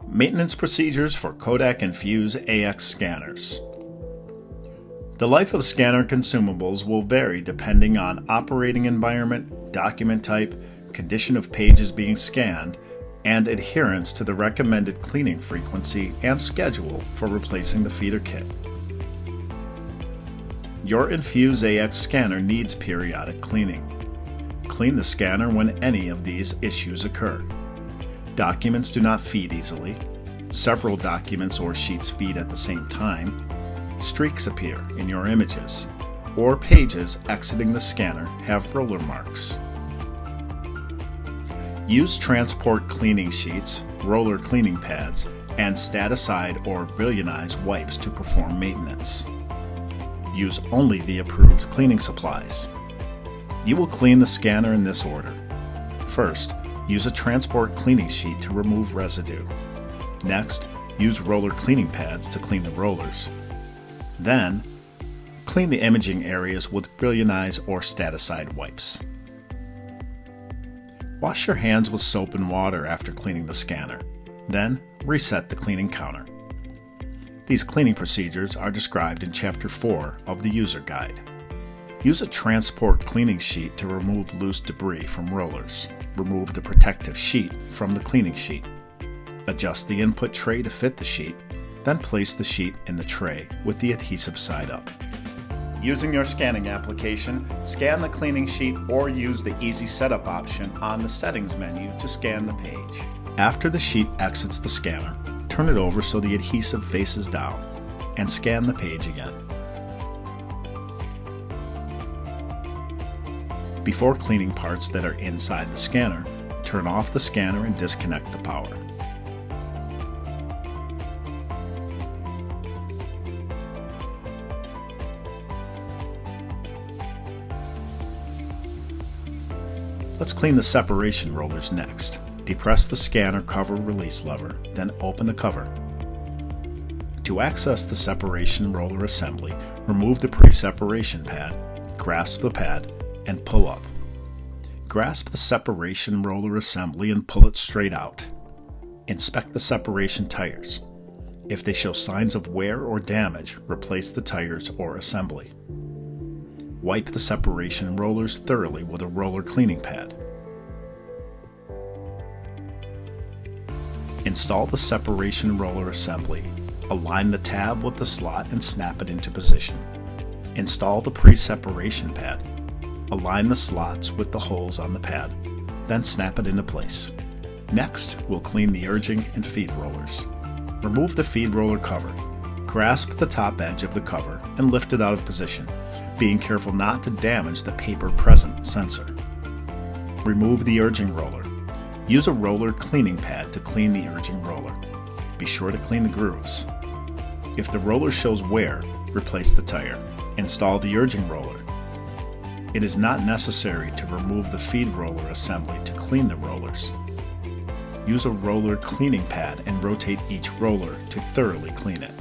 Maintenance procedures for KODAK Infuse AX scanners. The life of scanner consumables will vary depending on operating environment, document type, condition of pages being scanned, and adherence to the recommended cleaning frequency and schedule for replacing the feeder kit. Your Infuse AX scanner needs periodic cleaning. Clean the scanner when any of these issues occur. Documents do not feed easily. Several documents or sheets feed at the same time. Streaks appear in your images, or pages exiting the scanner have roller marks. Use transport cleaning sheets, roller cleaning pads, and staticide or brillianize wipes to perform maintenance. Use only the approved cleaning supplies. You will clean the scanner in this order. First, use a transport cleaning sheet to remove residue. Next, use roller cleaning pads to clean the rollers. Then, clean the imaging areas with brillianize or staticide wipes. Wash your hands with soap and water after cleaning the scanner. Then, reset the cleaning counter. These cleaning procedures are described in Chapter 4 of the User Guide. Use a transport cleaning sheet to remove loose debris from rollers. Remove the protective sheet from the cleaning sheet. Adjust the input tray to fit the sheet, then place the sheet in the tray with the adhesive side up. Using your scanning application, scan the cleaning sheet or use the Easy Setup option on the Settings menu to scan the page. After the sheet exits the scanner, turn it over so the adhesive faces down, and scan the page again. Before cleaning parts that are inside the scanner, turn off the scanner and disconnect the power. Let's clean the separation rollers next. Depress the scanner cover release lever, then open the cover. To access the separation roller assembly, remove the pre-separation pad, grasp the pad, and pull up. Grasp the separation roller assembly and pull it straight out. Inspect the separation tires. If they show signs of wear or damage, replace the tires or assembly. Wipe the separation rollers thoroughly with a roller cleaning pad. Install the separation roller assembly. Align the tab with the slot and snap it into position. Install the pre-separation pad. Align the slots with the holes on the pad, then snap it into place. Next, we'll clean the urging and feed rollers. Remove the feed roller cover. Grasp the top edge of the cover and lift it out of position, being careful not to damage the paper present sensor. Remove the urging roller. Use a roller cleaning pad to clean the urging roller. Be sure to clean the grooves. If the roller shows wear, replace the tire. Install the urging roller. It is not necessary to remove the feed roller assembly to clean the rollers. Use a roller cleaning pad and rotate each roller to thoroughly clean it.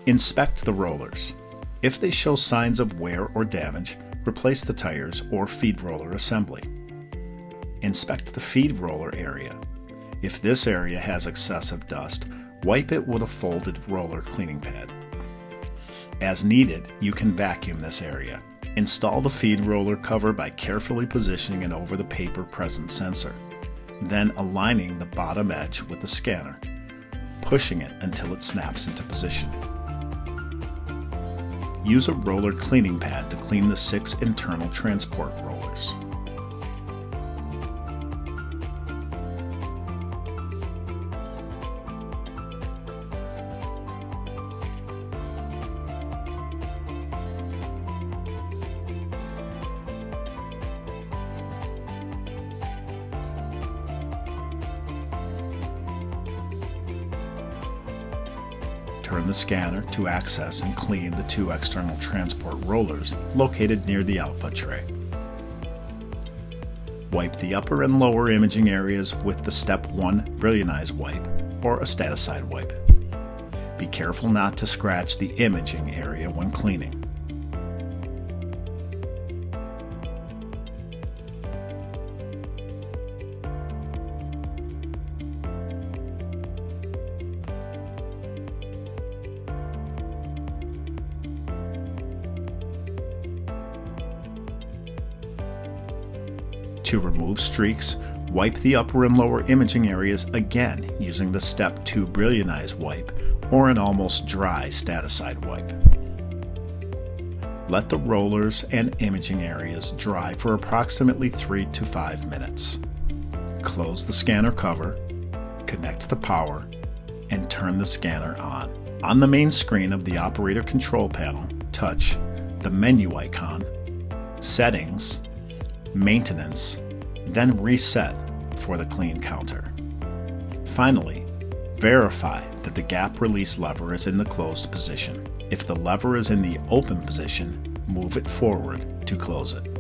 Inspect the rollers. If they show signs of wear or damage, replace the tires or feed roller assembly. Inspect the feed roller area. If this area has excessive dust, wipe it with a folded roller cleaning pad. As needed, you can vacuum this area. Install the feed roller cover by carefully positioning it over the paper present sensor, then aligning the bottom edge with the scanner, pushing it until it snaps into position. Use a roller cleaning pad to clean the 6 internal transport rollers. Turn the scanner to access and clean the 2 external transport rollers located near the output tray. Wipe the upper and lower imaging areas with the Step 1 Brillianize wipe or a staticide wipe. Be careful not to scratch the imaging area when cleaning. To remove streaks, wipe the upper and lower imaging areas again using the Step 2 Brillianize wipe or an almost dry Staticide wipe. Let the rollers and imaging areas dry for approximately 3 to 5 minutes. Close the scanner cover, connect the power, and turn the scanner on. On the main screen of the operator control panel, touch the menu icon, Settings, Maintenance, then Reset for the clean counter. Finally, verify that the gap release lever is in the closed position. If the lever is in the open position, move it forward to close it.